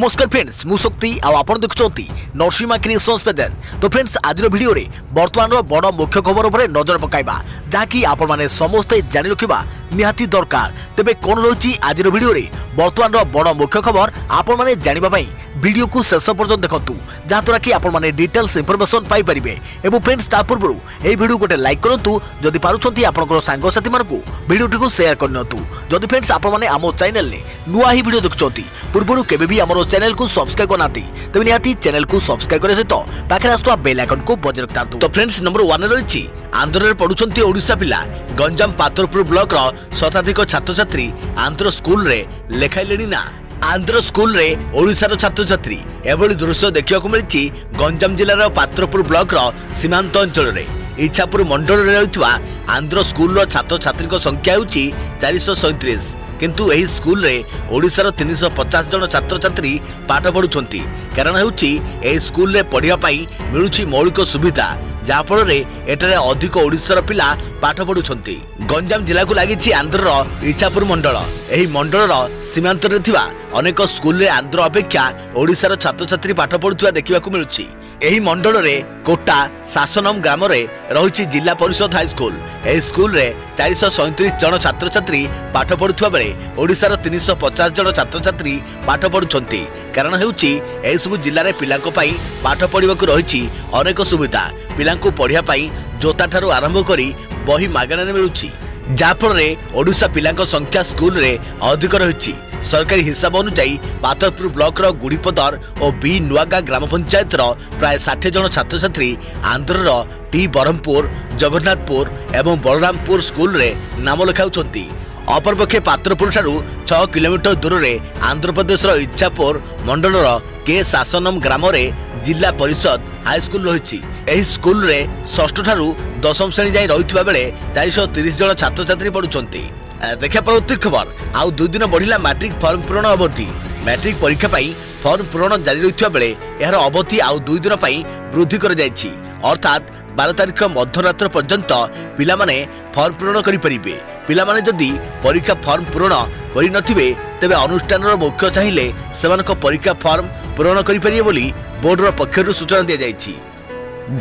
नमस्कार फ्रेंड्स मु शक्ति आपण देखुंती नरसिंहा क्रिएशंस पेजेस। तो फ्रेंड्स आज वीडियो रे वर्तमान बड़ मुख्य खबर उपर नजर पकाइबा जहाँकि आपण माने समस्ते जानि रखिबा निहाती दरकार। तेबे कोन रही आज वीडियो रे वर्तमान बड़ मुख्य खबर आपण माने जानिबा पई वीडियो को शेष पर्यंत देखंतु जहाँद्वारा कि आपण माने डिटेल्स इंफॉर्मेशन पाई परिबे। एवं फ्रेंड्स ता पूर्व ए वीडियो गोटे लाइक करंतु जदि पारुछंती आपनकर सांग साथी मानकु वीडियो को शेयर करनतु। जदि फ्रेंड्स आपण माने आमो चैनल ले नुआ ही वीडियो देखुछंती पूर्व केबे भी हमरो चैनल को सब्सक्राइब करनाती तबे निहाती चैनल को सब्सक्राइब करे सहित पाखे आस्तुवा बेल आइकन को बजाय रखतांतु। तो फ्रेंड्स नंबर 1 रही आंध्र रे पढुछंती ओडिसा पिला गंजाम पातरपुर ब्लॉक रो शताधिक छात्र छात्री आंध्र स्कूल रे लेखाइलेनी ना। आंध्र स्कूल रे ओडिसा छात्र छात्री एभली दृश्य देखा मिली गंजाम जिलार पात्रपुर ब्लॉक रो सीमांत अंचल रे इच्छापुर मंडल रे रहितवा आंध्र स्कूल रो छात्र छात्री संख्या होची 437 किंतु एही स्कूल रे ओडिसा रो 350 जन छात्र छात्री पाठ पढुछंती। कारण हेउची एही स्कूल रे पढिया पई मिलुची मौलिक सुविधा जहाँ फल एठारे अधिक ओडिशार पिला पाठ पढ़ुछंती। गंजाम जिला को लगी आंध्र इच्छापुर मंडल। एही मंडल सीमांत रे थिबा अनेक स्कूल रे आंध्र अपेक्षा ओडिशार छात्र छात्री पाठ पढ़ुवा देखा मिलुछि। एही मंडल रे कोटा शासनम ग्राम रे रही जिला परिषद हाईस्कूल। एही स्कूल रे 437 जन छात्र छात्री पाठ पढ़ुवा बेले ओडिशार 350 जन छात्र छात्री पाठ पढ़ुछंती। कारण हेउछि एही सब जिल्ला रे पिलांको पई पाठ पढ़िबाकु रहिछि अनेक सुविधा। पिलांको पढ़िया पई जोता ठारू आरंभ करी बही मागणारे मिलुछि जाफल ओडिशा पिलांको संख्या स्कूल रे अधिक रहिछि। सरकारी हिसाब अनुसार पातरपुर ब्लॉक रो गुड़ीपदर और बी नुआगा ग्राम पंचायत रो प्राय 60 जन छात्र छात्री आंध्र रो टी बरहमपुर जगन्नाथपुर एवं बलरामपुर स्कूल रे नाम लिखाउछंती। अपरपक्षे पातरपुर ठारू 6 किलोमीटर दूर रे आंध्र प्रदेश रो इच्छापुर मंडल रो के शासनम ग्राम रे जिला परिषद हाईस्कूल रही। एही स्कूल रे षष्ठ ठारू दशम श्रेणी जाई रहितबा बेले 430 जन छात्र छात्री पढुछंती। देखा परवर्ती खबर आउ 2 दिन बढ़िला मैट्रिक फॉर्म पूरण अवधि। मैट्रिक परीक्षा पाई फॉर्म पूरण जारी रहितबा बेले यार अवधि आउ 2 दिन पाई वृद्धि कर जायछि। अर्थात 12 तारिख मध्यरात्र पर्यंत पिला माने फॉर्म पूरण करि परिबे। पिला माने जदि परीक्षा फॉर्म पूरण करि नथिबे तेबे अनुष्ठान मुख्य चाहिए सेमानक परीक्षा फॉर्म पूरण करि परिबे बोली बोर्ड रो पक्षरु सूचना दिया जायछि।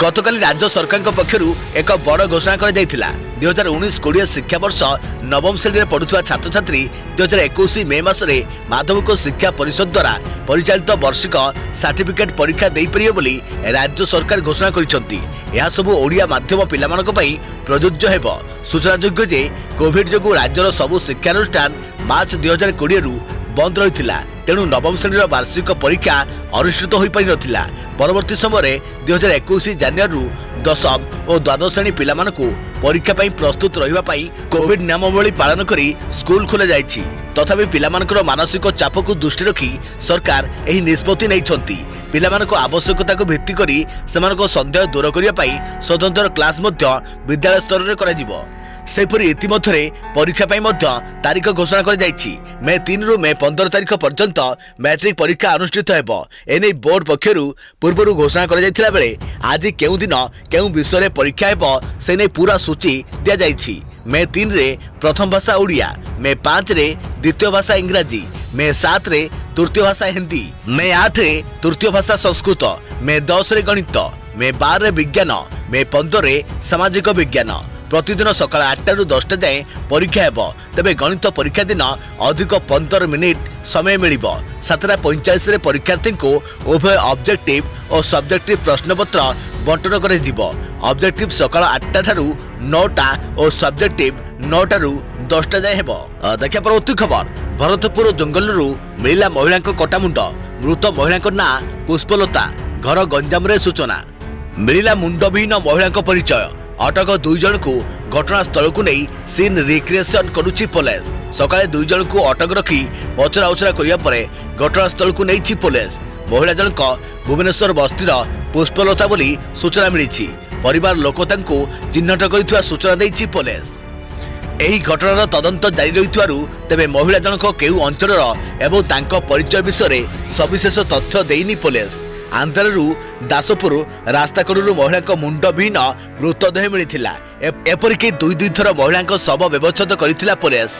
गतकाली राज्य सरकार पक्षर एक बड़ घोषणा कर 2019-20 शिक्षा वर्ष नवम श्रेणी में पढ़ुवा छात्र छात्री 2021 मे मासरे माध्यमिक शिक्षा परिषद द्वारा परिचालित वार्षिक सर्टिफिकेट परीक्षा दे परिबे बोली राज्य सरकार घोषणा करिसंती। यह सब ओडिया माध्यम पिलामानक पई प्रযোज्य हेबो। सूचनायोग्य जे कोविड जोगु राज्यर सबु शिक्षानुष्ठान मार्च 2020 रु बंद रही। तेणु नवम श्रेणी वार्षिक परीक्षा अनुष्ठित हो पारि नथिला। परवर्ती समय 2021 जानुआरी रु दशम और द्वादश श्रेणी पिलामानकु परीक्षा पई प्रस्तुत रहिबा पई कोविड नियमावली पालन करी स्कूल खोला जायछि। तथापि पिलामानकर मानसिक चाप को दृष्टि रखी सरकार एही निष्पत्ति नैछंती। पिलामानक आवश्यकता को भित्ति करी सेमानक संदेह दूर करिया पई स्वतंत्र क्लास मध्य विद्यालय स्तर रे करा जिवो। सेपरि इतिमध्यरे परीक्षा पई मध्य तारीख घोषणा कर जायछि। मे 3 रु मे 15 तारीख पर्यंत मैट्रिक परीक्षा अनुष्ठित हेबो। एनै बोर्ड पक्षरु पूर्वरु घोषणा कर जायथिला बेले आज केउ दिन केउ विषय रे परीक्षा हेबो से नै पूरा सूची दिया जायछि। मे 3 रे प्रथम भाषा ओडिया, मे 5 रे द्वितीय भाषा इंग्रजी, मे 7 रे तृतीय भाषा हिंदी, मे 8 रे तृतीय भाषा संस्कृत, मे 10 रे गणित, मे 12 रे विज्ञान, मे 15 रे सामाजिक विज्ञान। प्रतिदिन सकाळ 8 रु 10 जाए परीक्षा हेबो। तेबे गणित परीक्षा दिन अधिक 15 मिनिट समय मिलिबो। 7:45 रे परीक्षार्थी को उभय ऑब्जेक्टिव और सब्जेक्टिव प्रश्नपत्र बंटन करे जिवो। ऑब्जेक्टिव सकाळ 8 ठारू 9 और सब्जेक्टिव 9 रु 10 जाए हेबो। देखा परवर्ती खबर भरतपुर जंगल रु मिला महिला कटामुंड। मृत महिला ना पुष्पलता। घर गंजाम रे सूचना मिला मुंडविहीन महिला परिचय। अटक 2 जन को घटनास्थल को नहीं सीन रिक्रिएशन करुछि पुलिस। सकाळे 2 जन को अटक रखी पचरा उचरा करिया परे घटनास्थल को नहीं पुलिस। महिला जनक भुवनेश्वर बस्तीर पुष्पलता बोली सूचना मिली। परिवार लोक तांको चिन्हट करिथुआ सूचना देछि पुलिस। एही घटनार तदंत जारी रहिथुआरु तेबे महिला जनक केउ अंचलर एवं तांको परिचय विषय रे सविशेष तथ्य देइनी पुलिस। आंध्ररू दासपुर रास्ताकड़ू महिला मुंडविहीन मृतदेह मिलता। एपरिक दुई थर महिला शव व्यवच्छेद करथिला पुलिस।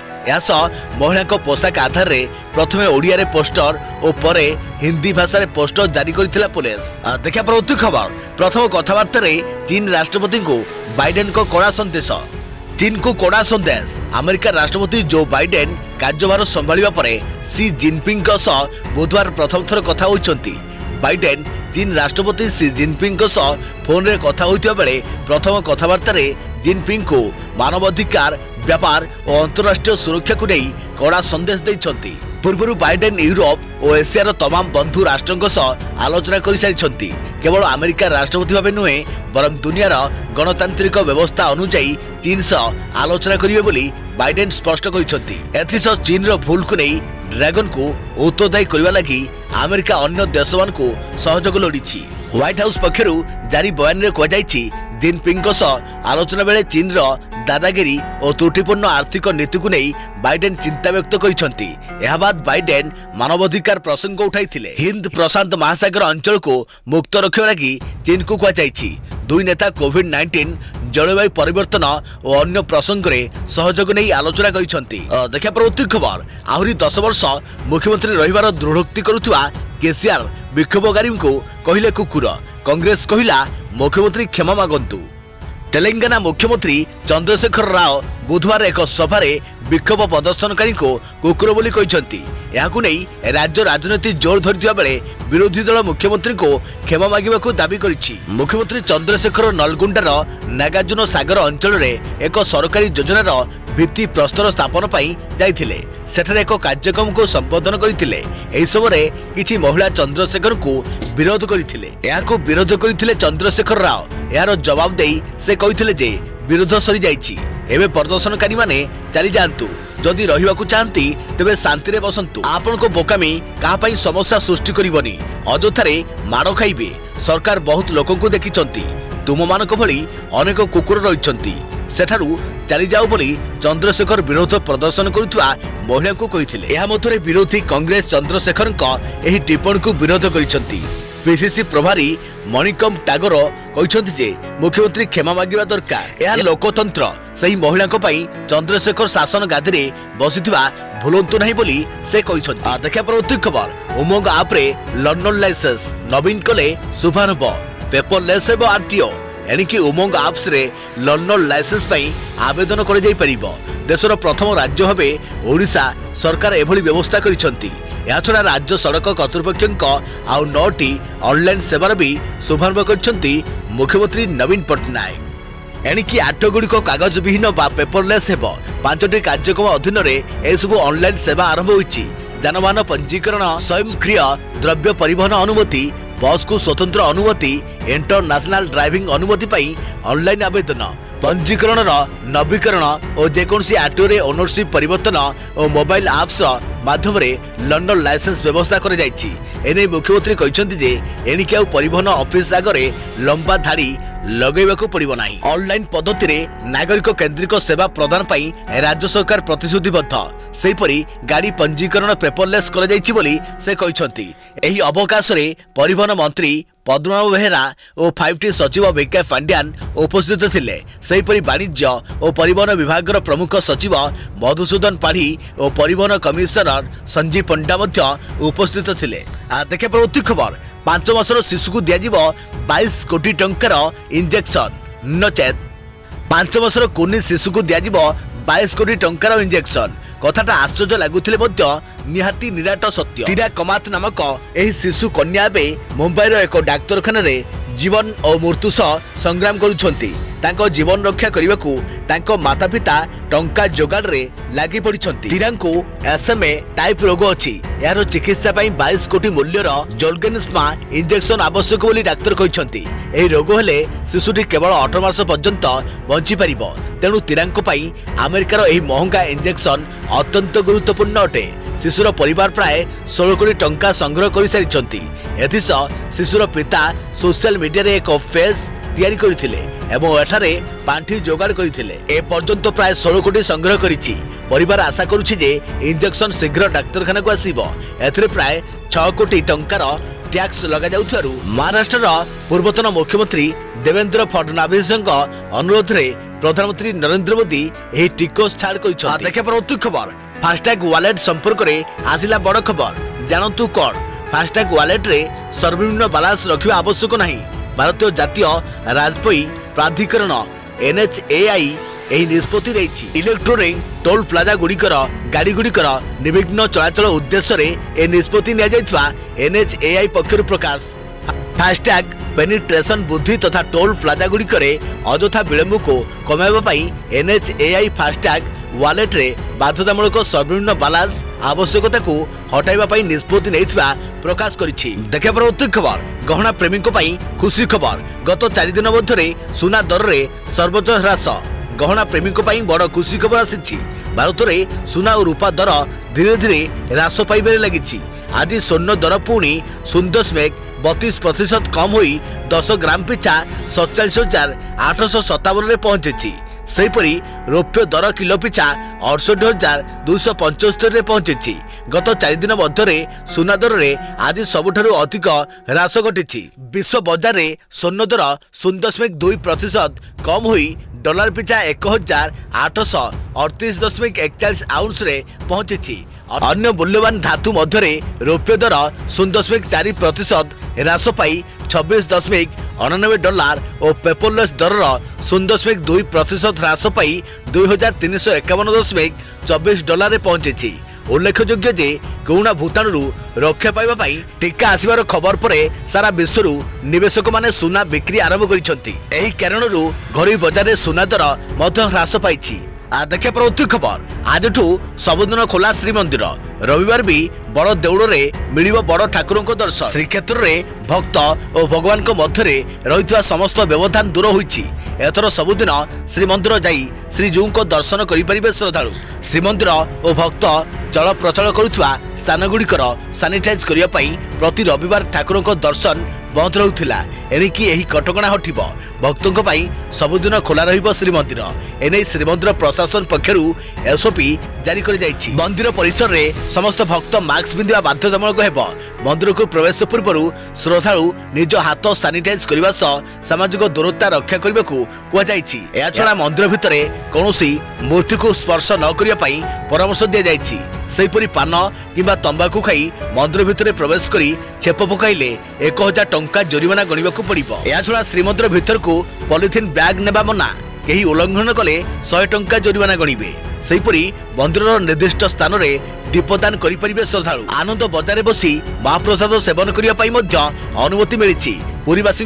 महिला पोशाक आधार में प्रथमे ओडिया पोस्टर और परे हिंदी भाषा पोस्टर जारी करथिला पुलिस। देखा परवर्ती खबर। प्रथम कथबार्ता चीन राष्ट्रपति को बाइडेन को कड़ा संदेश। चीन को कड़ा संदेश। अमेरिका राष्ट्रपति जो बाइडेन कार्यभार संभाळिबा परे सी जिनपिंग बुधवार प्रथम थर कथा होइछंती। बाइडेन चीन राष्ट्रपति सी जिनपिंग फोन रे कथा होइतिबा बेले प्रथम कथबार्ता जिनपिंग को मानवाधिकार, व्यापार और अंतरराष्ट्रीय सुरक्षा को नहीं कड़ा संदेश देइछंती। पूर्व बाइडेन यूरोप और एशियार तमाम बंधु राष्ट्रों सह आलोचना कर सारी। केवल अमेरिका राष्ट्रपति भाव नुहे बरं दुनियार गणतांत्रिक व्यवस्था अनुଯାयी चीन सह आलोचना करेंगे बोली बाइडेन स्पष्ट कहते। एथिसह चीन रो भूल को नहीं ड्रैगन को उत्तरदायी करने लगी अमेरिका अन्य देश मान को सहयोग लोड़ी। व्हाइट हाउस पक्षर जारी बयान में कहुई जिनपिंग आलोचना बेले चीन रो दादागिरी और त्रुटिपूर्ण आर्थिक नीति को नहीं बाइडेन चिंता व्यक्त करछंती। यह बाद बाइडेन मानवाधिकार प्रसंग उठाइथिले। हिंद प्रशांत महासागर अंचल को मुक्त रखिबा लगी चीन को कहुई। दुई नेता कोविड-19, जलवायु परिवर्तन और अन्य प्रसंग में सहयोग नहीं आलोचना करछंती। देखा परवर्ती खबर। आहरी 10 वर्ष मुख्यमंत्री रहिबार दृढ़ोक्ति करुवा केसीआर विक्षोभकारी को कहले कुकुर। कांग्रेस कहला मुख्यमंत्री क्षमा मागंतु। तेलंगाना मुख्यमंत्री चंद्रशेखर राव बुधवार एक सभा विक्षोभ प्रदर्शनकारी को कुकुर बोली कहते। यहां नहीं राज्य राजनीति जोर धरथिबा बेले विरोधी दल मुख्यमंत्री को क्षमा मागिबाकू दाबी करिछि। मुख्यमंत्री चंद्रशेखर नलगुंडार नागार्जुन सागर अंचल में एक सरकारी योजनार भित्ति प्रस्तर स्थापन पाई जाइथिले। सेठारे एक कार्यक्रम को संबोधन करथिले। एही समय किछि महिला चंद्रशेखर को विरोध करथिले। याको विरोध करथिले चंद्रशेखर राव। यार जवाब देई से कहिथिले जे विरोध सरी जाइछि, एबे प्रदर्शनकारी माने चली जांतु। जदि रहिबाकू चाहंती तेबे शांति रे बसंतु। आपन को बोकामी कहा पई समस्या सृष्टि करिवनी। अजोथारे माड़ खाइबे। सरकार बहुत लोकन को देखिचंती। तुम मानक भली अनेक कुकुर रहिचंती। सेठारु चली जाओ बोली चंद्रशेखर विरोध प्रदर्शन करुवा महिला को कहिथिले। एहा मथरे विरोधी कांग्रेस चंद्रशेखर एही टिप्पणी को विरोध करिसंती। पीसीसी प्रभारी मणिकम टागोर कहते जे मुख्यमंत्री क्षमा मागिबा दरकार। यह लोकतंत्र। सही महिला चंद्रशेखर शासन गादी में बसिथिबा भूलंतु नहीं बोली से कहते। देखा परवर्ती खबर। उमंग आप रे लंडन लाइसेंस नवीन कले शुभारंभ। पेपरलेस हेबो आरटीओ। एणिकी उमंग आप्स रे लंडन लाइसेंस पई आवेदन कर जाई परिबो। देशर प्रथम राज्य भावे ओडिशा सरकार एभली व्यवस्था करिसंती। याछड़ा राज्य सड़क कर्तृपक्ष आउ 9टी ऑनलाइन सेवार भी शुभारंभ करछंती मुख्यमंत्री नवीन पट्टनायक। एणिकी 8 गुड़िक कागज विहीन बा पेपरलेस हेबो। 5टी कार्यक्रम अधीन एसबू ऑनलाइन सेवा आरंभ होईछि। जानवाहन पंजीकरण, स्वयंक्रिय द्रव्य परिवहन अनुमति, बस को स्वतंत्र अनुमति, इंटरनेशनल ड्राइविंग अनुमति पाई ऑनलाइन आवेदन, पंजीकरण नवीकरण और जेकोसी आरटीओ रे ओनरशिप परिवर्तन और मोबाइल एप्स माध्यम लंडन लाइसेंस व्यवस्था कर जाइछि। एने मुख्यमंत्री कहते जे एणिकी आउ परिवहन ऑफिस आगे लंबा धाड़ी लगेबाकू पड़िबो नाही। ऑनलाइन पद्धति रे नागरिक केंद्रिक सेवा प्रदान पाई राज्य सरकार प्रतिश्रुतिबद्ध। सेहीपरि गाड़ी पंजीकरण पेपरलेस कर जाइछि बोली से कहते। एही अवकाश रे परिवहन मंत्री पद्मनाभ बेहेरा और 5T सचिव विके पांड्यान उपस्थित थिले। सेहीपरि वाणिज्य और परिवहन विभाग प्रमुख सचिव मधुसूदन पाढ़ी और परिवहन कमिशनर संजीव पंडा मध्य उपस्थित थिले। देखे परवर्ती खबर। 5 मासर शिशु को दिया 22 कोटी टंकार इंजेक्शन नचेत 5 मासर कुनी शिशु को दिया 22 कोटी टंकार इंजेक्शन। कथाटा आश्चर्य लगुले निहाती निराट सत्य। तीरा कमात नामक एही शिशु कन्या बे मुंबईर एक डाक्तरखाना रे जीवन और मृत्यु सह संग्राम करुछंती। तांको जीवन रक्षा करने को तांको माता पिता टंका जोगाड़ रे लागी पड़िछंती। तीरांको एसएमए टाइप रोग अछि। यार चिकित्सा पई 22 कोटी मूल्यर जोल्गेनिस्मा इंजेक्शन आवश्यक बोली डाक्तर कहछंती। एही रोग हेले शिशुटी केवल 18 मास पर्यंत बंची परिबो। तेणु तीरांको पई अमेरिकार एही महंगा इंजेक्शन अत्यंत गुरुत्वपूर्ण अटे। शिशुर परिवार प्राय 16 कोटी टंका संग्रह कर सारी। एथिसह शिशुर पिता सोशल मीडिया रे एक पेज तैयारी करथिले एवं एठारे पांठी जोगाड़ करथिले। ए पर्यंत प्राय 16 कोटी संग्रह करिछि। परिवार आशा करुछि जे इंजेक्शन शीघ्र डाक्तरखाना को आसीबो। एथिरे प्राय 6 कोटी टंकार टैक्स लगा जाउथारु महाराष्ट्र पूर्वतन मुख्यमंत्री देवेंद्र फडणवीस अनुरोध रे प्रधानमंत्री नरेंद्र मोदी एही टिकस छाड़ करिसथि। देखा परंतु खबर फास्टैग वॉलेट संपर्क रे आसिला बड़ खबर जानतु कोन फास्टैग वॉलेट रे सर्वनिम्न बैलेंस रखिबा आवश्यक नाही। भारतीय जातीय राजपई प्राधिकरण NHAI एही निष्पत्ति रही इलेक्ट्रोनिक टोल प्लाजा गुड़िकर गाड़ी गुड़िकर निर्विघ्न चलाचल उद्देश्य रे ए निष्पत्ति निया जायथवा NHAI पक्षरु प्रकाश। फास्टैग पेनिट्रेशन बुद्धि तथा टोल प्लाजा गुड़िकर अଯଥା विलंब को कमाइबा पई NHAI फास्टैग वॉलेट रे बाध्यतामूलक सर्वनिम्न बैलेंस आवश्यकता को हटाइबा पई निष्पत्ति नैथिबा प्रकाश करिछि। देखा पर उत्तर खबर गहना प्रेमी को पई खुशी खबर गत 4 दिन मध्य सुना दर रे सर्वोच्च ह्रास गहना प्रेमी को पई बड़ खुशी खबर आसी। भारत में सुना और रूपा दर धीरे धीरे ह्रास पाइबारे लगी। आज स्वर्ण दर पुणी 0.32% कम होई 10 ग्राम पिछा 47,857 रे पहुंची। सेहीपरि रौप्य दर किलो पिछा 68,275 रे पहुंची। गत 4 दिन मध्य सुना दर रे आज सबुठारु अधिक ह्रास घटी। विश्व बाजार रे स्वर्ण दर 0.2% कम होई डॉलर पिछा 1,838.41 आउंस रे पहुंची। अन्य मूल्यवान धातु मध्य रौप्य दर 0.4% ह्रास पाई 26.99 डॉलर और पेपरलेस दर 0.2% ह्रास पाई 2,351.24 डॉलर पहुंची। उल्लेखयोग्य जे कोरोना भूताणु रक्षा पाइबा पई टीका आसिबार खबर परे सारा विश्वरू निवेशक माने सुना बिक्री आरंभ करिसंती। एही कारणरू घरोई बाजार रे सुना दर मध्य ह्रास पाइछि। देखा पर उत्तर खबर आजठू सबुदिन खोला श्रीमंदिर रविवार भी बड़ देउड़ रे मिलिबो बड़ ठाकुरों को दर्शन। श्रीक्षेत्र रे भक्त और भगवान को मध्य रही समस्त व्यवधान दूर होईछि। एथर सबुदिन श्रीमंदिर जाई श्रीजू को दर्शन करि परिबे श्रद्धालु। श्रीमंदिर और भक्त चल प्रचल करुवा स्थान गुड़िकर सानिटाइज करिया पई प्रति रविवार ठाकुरों को दर्शन बंद रहुथिला। एणिकी एही कटकणा हटिबो भक्तों पाई सबुदिन खोला रहिबो श्रीमंदिर। एने श्रीमंदिर प्रशासन पक्षरु SOP जारी कर जाइछि। मंदिर परिसर रे समस्त भक्त मास्क पिंधिबा बाध्यतामूलक हेबो। मंदिर को प्रवेश पूर्व श्रद्धालु निज हाथ सानिटाइज करबा सह सामाजिक दूरता रक्षा करबा को कुआ जाइछि। एहा छडा मंदिर भितरे कोनोसी मूर्ति को स्पर्श न करिया पई परामर्श दिया जाइछि। सेहीपरि पान किंबा तंबाकू खाई मंदिर भितरे प्रवेश करी छेप पकाइले 1000 टंका जरिमाना गणिबाकू पड़िबो। एहा छडा श्रीमंदिर भितर को पॉलिथिन बैग नेबा मना केही उल्लंघन कले 100 टंका जरिमाना गणिबे। सेहीपरि मंदिर निर्दिष्ट स्थान रे दीपदान करि परिबे श्रद्धालु। आनंद बजारे बसी महाप्रसाद सेवन करिया पई मध्य अनुमति मिलिछि। पुरीवासी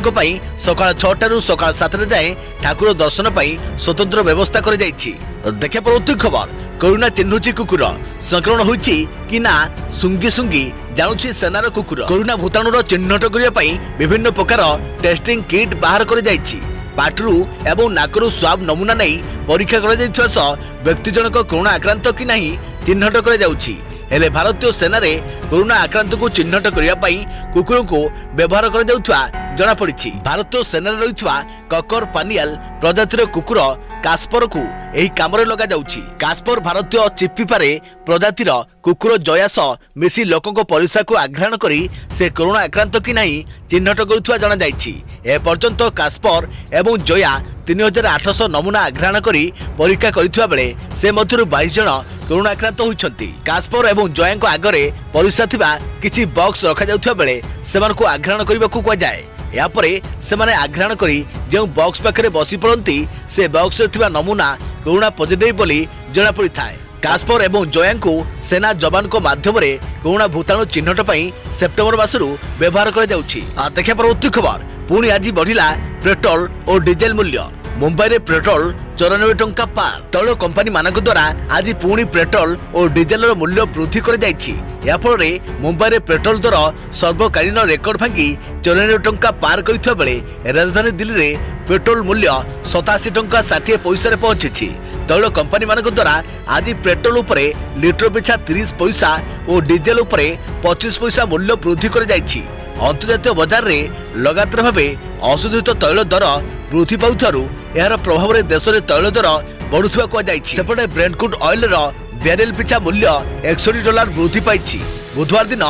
सकाळ 6 रु सकाळ 7 जाए ठाकुर दर्शन पई स्वतंत्र व्यवस्था कर जाइछि। देखा पर उत्तर खबर कोरोना चिन्हुची कुकुर संक्रमण होइछि कि ना सुंगी सुंगी जानुछि सेनार कुकुर। कोरोना भूताणुर चिन्हट करिया पई विभिन्न प्रकार टेस्टिंग किट बाहर कर जाइछि। पाटरू एवं नाकरू स्वाब नमूना नहीं परीक्षा कर जाइथिबा सह व्यक्ति जनक कोरोना आक्रांत कि नहीं चिन्हट कर जाउछि। हेले भारतीय सेना रे कोरोना आक्रांत को चिन्हट करिया पई कुकुर को व्यवहार कर जाउथवा जना पड़िछि। भारतीय सेना रे रहिथवा ककर पानियाल प्रजातिर कुकुर कास्पर को एही कामरे लगा जाउछि। कास्पर भारतीय चिप्पीपारे प्रजातिर कुकुर जयास मिसी लोकों को परीक्षा को आघ्राण करी से कोरोना आक्रांत कि नहीं चिन्हट करुथवा जना जाइछि। ए पर्यंत कास्पर एवं जया 3800 नमूना आघ्राण करी परीक्षा करिथवा बेले से मध्यरु 22 जन कोरोना आक्रांत होइछन्ति। कास्पर एवं जयाको आगरे परीक्षा थिबा किछि बॉक्स रखा जाउथवा बेले सेमानकु आघ्राण करिबाकू कुआ जाय। यापरे सेमाने आघ्राण करी जेउ बॉक्स पाखरे बसी पड़ती से बॉक्स रे थिबा नमूना कोरोना पॉजिटिव बोली जना पड़ी थाए। कास्पर एवं जयां को सेना जवान को माध्यम रे कोरोना भूताणु चिन्हट पई सेप्टेम्बर मासरू व्यवहार कर जाउछि। देखा पर उत्तर खबर पुणी आज बढ़िला पेट्रोल और डीजेल मूल्य। मुंबई रे पेट्रोल 94 टंका पार। तैल कंपनी मानक द्वारा आज पुणी पेट्रोल और डीजेल मूल्य वृद्धि कर जाइछि। या फल मुंबई रे पेट्रोल दर सर्वकालीन रेकर्ड भांगी 94 टंका पार करथिबा बेले राजधानी दिल्ली रे पेट्रोल मूल्य 87 टंका 60 पैसा रे पहुंची। तैल कंपनी मानक द्वारा आज पेट्रोल उपरे लिटर पिछा 30 पैसा और डीजेल उपरे 25 पैसा मूल्य वृद्धि कर जाइछि। अंतर्जातीय बाजार रे लगातार भावे अशोधित तैल दर वृद्धि पाउथारु यार प्रभाव रे देश रे तैल दर बढ़ुथुवा को जाइछि। सेपटे ब्रेंट क्रूड ऑयल रो बैरेल पिछा मूल्य $61 वृद्धि पाइछि। बुधवार दिन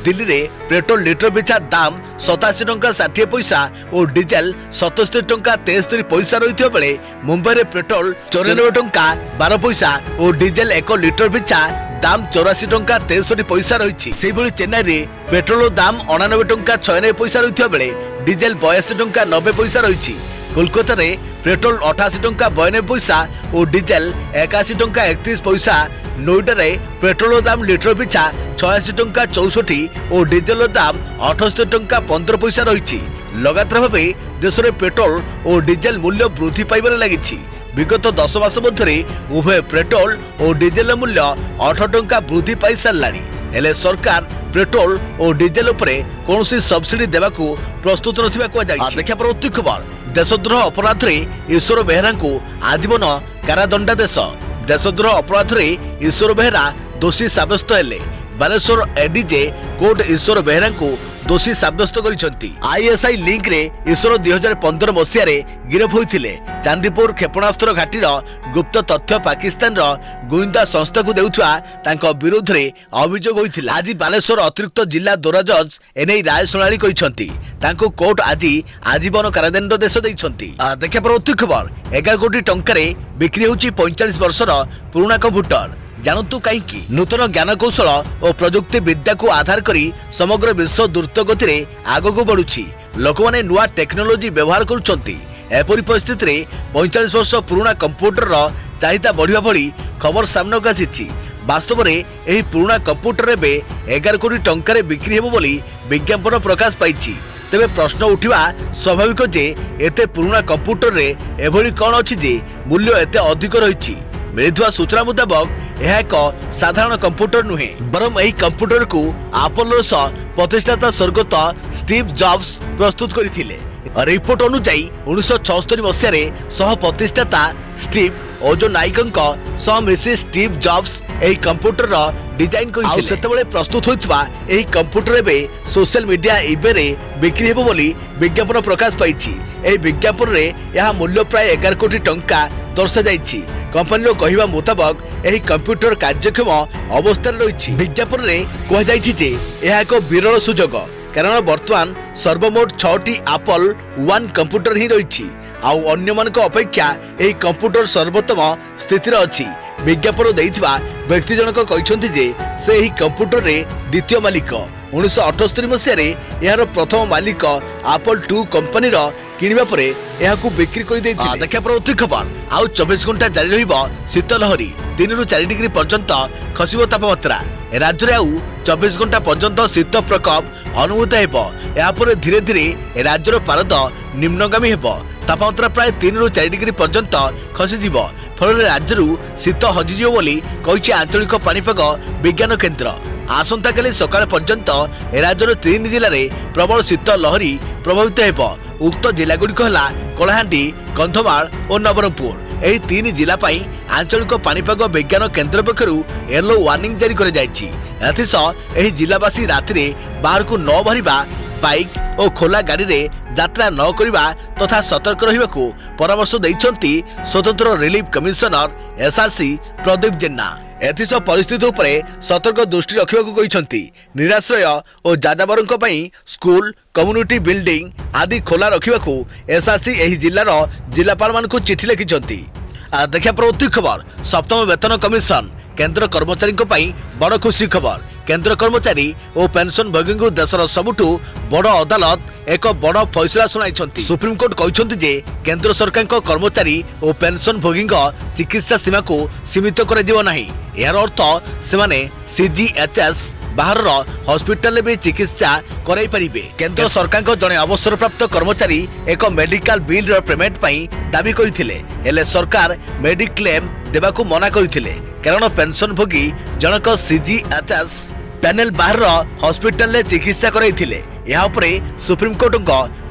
दिल्ली में पेट्रोल लिटर पिछा दाम 87 टंका 60 पैसा और डीजेल 77 टंका 73 पैसा रही बेले मुंबई में पेट्रोल 94 टंका 12 पैसा और डीजेल 1 लिटर पिछा दाम 84 टंका 63 पैसा रही। चेन्नई में पेट्रोल दाम 99 टंका 96 पैसा रही बेले डीजेल 82 टंका 90 पैसा रही। कोलकाता में पेट्रोल 88 टंका 92 पैसा और डीजेल 81 टंका 31 पैसा। नोएडा में पेट्रोल दाम लिटर पिछा 86 टंका 64 और डीजेल दाम 78 टंका 15 पैसा रही। लगातार भाव देश में पेट्रोल और डीजेल मूल्य वृद्धि पाइबार लगी। विगत 10 मास मध्य उभय पेट्रोल और डीजेल मूल्य 8 टंका वृद्धि पाई साराणी। हेले सरकार पेट्रोल और डीजेल उपरे कौनसी सब्सिडी देवाकू प्रस्तुत नथिबा को जाई। देखिया परवर्ती खबर देशद्रोह अपराध रे ईश्वर बेहरा को आजीवन कारादंडादेश। देशद्रोह अपराध रे ईश्वर बेहरा दोषी साब्यस्त हेले। बालेश्वर एडीजे कोर्ट ईश्वर बेहरा को दोषी साब्यस्त करिसेंती। आईएसआई लिंक रे ईश्वर 2015 मसिया रे गिरफ होइथिले। चांदीपुर क्षेपणास्त्र घाटीर गुप्त तथ्य पाकिस्तान रो गोइंदा संस्था को देउथुआ तांको विरोध रे अभियोग होइथिला। आज बालेश्वर अतिरिक्त जिला दोरा जज एनै राय सुनाली करिसेंती। तांको कोर्ट आज आजीवन कारादंडादेश दैछंती। देखिया परवर्ती खबर 11 कोटी टंका रे बिक्री होची 45 वर्षर पुराना कंप्यूटर। जानतु कहीं नूतन ज्ञान कौशल और प्रजुक्ति विद्या को आधार करी समग्र विश्व द्रुत गति रे आगको बढ़ुछि। लोक माने नुआ टेक्नोलोजी व्यवहार करुछंती। एपरि परिस्थिति रे 45 वर्ष पुराना कंप्यूटर रो चाहिदा बढ़िया भली खबर सामने को आसीछि। वास्तव में एही पुराना कंप्यूटर एबे 11 कोटी टंका रे बिक्री हेबो बोली विज्ञापन प्रकाश पाइछि। तेबे प्रश्न उठिबा स्वाभाविक जे एते पुराना कंप्यूटर रे एभली कोन अछि जे मूल्य एते अधिक रहिछि। मिलिथुआ सूचना मुताबक यह एक साधारण कंप्यूटर नुहे बरम यही कंप्यूटर को एप्पल प्रतिष्ठाता स्वर्गत स्टीव जॉब्स प्रस्तुत करथिले। रिपोर्ट अनुसार 1976 मसीह सह प्रतिष्ठाता स्टीव ओजो नाइकंक सह मिसी स्टीव जॉब्स यही कंप्यूटर डिजाइन करथिले। सेतेबेले प्रस्तुत होइतबा यही कंप्यूटर एबे सोशल मीडिया इबे रे बिक्री हेबो बोली विज्ञापन प्रकाश पाइछि। एही विज्ञापन रे यह मूल्य प्राय 11 कोटी टंका दर्शा जाइछि। कंपनी कहवा मुताबक यही कंप्यूटर कार्यक्षम अवस्था रही। विज्ञापन में कहुई यह एक विरल सुजोग कारण बर्तमान सर्वमोट 6टी एप्पल वन कंप्यूटर ही रही। आउ अन्य मानक अपेक्षा यही कंप्यूटर सर्वोत्तम स्थिति अच्छी। विज्ञापन देइथिबा व्यक्ति जनक कहते जे से यही कंप्यूटर रे द्वितीय मालिक। 1978 मसीह यार प्रथम मालिक एप्पल 2 कंपनी किनिबा परे एहाकू बिक्री कर देइथिले। देखिया परवर्ती खबर आउ 24 घंटा जारी रहिबो शीत लहरी। 3 ରୁ 4 डिग्री पर्यंत खसिबो तापमात्रा। राज्य रे आउ 24 घंटा पर्यंत शीत प्रकोप अनुभूत हेबो। या परे धीरे धीरे राज्यर पारद निम्नगामी हेबो। तापमात्रा प्राय 3 ରୁ 4 डिग्री पर्यंत खसी जिवो। फल राज्यरू शीत हजिजिवो बोली कहिछि आंचलिक पाणीपाग विज्ञान केन्द्र। आसंता काली सकाळ पर्यंत राज्यर 3 जिल्ला रे प्रबल शीत लहरी प्रभावित हेबो। उक्त जिलागुड़िक है कलाहांडी, कंधमाल और नवरंगपुर। यही 3 जिला आंचलिक पाणीपाग विज्ञान केन्द्र पक्षर येलो वार्निंग जारी कर जिलावासी राति बाहर को न बाहरिबा, बाइक और खोला गाड़ी रे यात्रा न करिबा तथा सतर्क रहिबा को परामर्श दैछंती स्वतंत्र रिलीफ कमिशनर एसआरसी प्रदीप जेना। एथिस परिस्थिति उपरे सतर्क दृष्टि रखिबाकू कहिसंती। निराश्रय और जाजाबरंक पई स्कूल, कम्युनिटी बिल्डिंग आदि खोला रखिबाकू एसआरसी एही जिल्लार जिलापाल मानकू चिठी लिखिसंती। देखिया प्रवृत्ति खबर सप्तम वेतन कमिशन केंद्र कर्मचारी पई बड़ खुशी खबर। केंद्र कर्मचारी और पेंशन भोगी को देशर सबुठू बड़ अदालत एक बड़ फैसला सुनाई। सुप्रीमकोर्ट कहते जे केंद्र सरकार कर्मचारी और पेंशन भोगी चिकित्सा सीमा को सीमित कर यार अर्थ से सीजीएचएस बाहर हॉस्पिटल भी चिकित्सा कराई पारिबे। केंद्र सरकार जड़े अवसर प्राप्त कर्मचारी एक मेडिकल बिल पेमेंट पई दाबी करथिले। हेले सरकार मेडिक्लेम देबाकू मना करथिले कारण पेंशन भोगी जनक सीजीएचएस पैनल बाहर हॉस्पिटल चिकित्सा कराइथिले। या उपरे सुप्रीम कोर्ट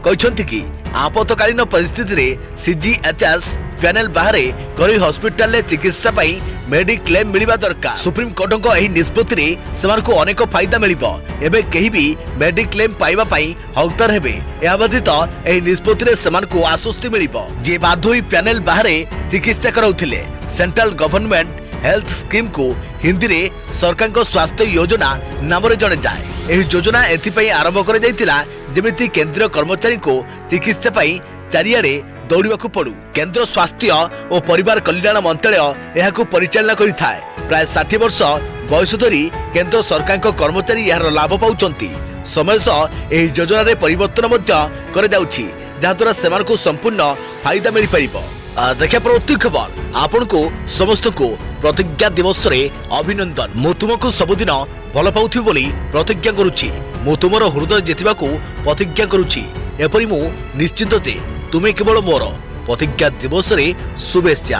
कहते कि आपतकालीन परिस्थिति रे सीजीएचएस पैनल बाहर गरी हॉस्पिटल चिकित्सा पई मेडिक्लेम मिलिबा दरकार। सुप्रीम कोर्ट एही निष्पत्ति रे सेमानकू अनेक फायदा मिलिबो। एबे केही भी मेडिक्लेम पाइबा पई हकदार हेबे। या व्यतीत एही निष्पत्ति रे सेमानकू आश्वस्ति मिलिबो जे बाध्य होई पैनल बाहर चिकित्सा कराउथिले। सेंट्रल गवर्नमेंट हेल्थ स्कीम को हिंदी रे सरकार स्वास्थ्य योजना नाम रे जणे जाए। ଏହି ଯୋଜନା ଏଥିପାଇଁ ଆରମ୍ଭ କରାଯାଇଥିଲା ଯେମିତି କେନ୍ଦ୍ରୀୟ କର୍ମଚାରୀଙ୍କୁ ଚିକିତ୍ସା ପାଇଁ ଚାରିଆଡ଼େ ଦୌଡ଼ିବାକୁ ପଡୁ। କେନ୍ଦ୍ର ସ୍ୱାସ୍ଥ୍ୟ ଓ ପରିବାର କଲ୍ୟାଣ ମନ୍ତ୍ରାଳୟ ଏହାକୁ ପରିଚାଳନା କରିଥାଏ। ପ୍ରାୟ 60 ବର୍ଷ ବୟସ ଧରି କେନ୍ଦ୍ର ସରକାରଙ୍କ କର୍ମଚାରୀ ଏହାର ଲାଭ ପାଉଛନ୍ତି। ସମୟ ସହ ଏହି ଯୋଜନାରେ ପରିବର୍ତ୍ତନ ମଧ୍ୟ କରାଯାଉଛି, ଯାହାଦ୍ୱାରା ସେମାନଙ୍କୁ ସମ୍ପୂର୍ଣ୍ଣ ଫାଇଦା ମିଳିପାରିବ। ଦେଖିବା ପରବର୍ତ୍ତୀ ଖବର ଆପଣଙ୍କୁ ସମସ୍ତଙ୍କୁ ପ୍ରତିଜ୍ଞା ଦିବସରେ ଅଭିନନ୍ଦନ। ମୁଁ ତୁମକୁ ସବୁଦିନ ଭଲ ପାଉଥିବି ବୋଲି ପ୍ରତିଜ୍ଞା କରୁଛି। ମୁଁ ତୁମର ହୃଦୟ ଜିତିବାକୁ ପ୍ରତିଜ୍ଞା କରୁଛି। ଏପରି ମୁଁ ନିଶ୍ଚିନ୍ତ ଯେ ତୁମେ କେବଳ ମୋର ପ୍ରତିଜ୍ଞା ଦିବସରେ ଶୁଭେଚ୍ଛା।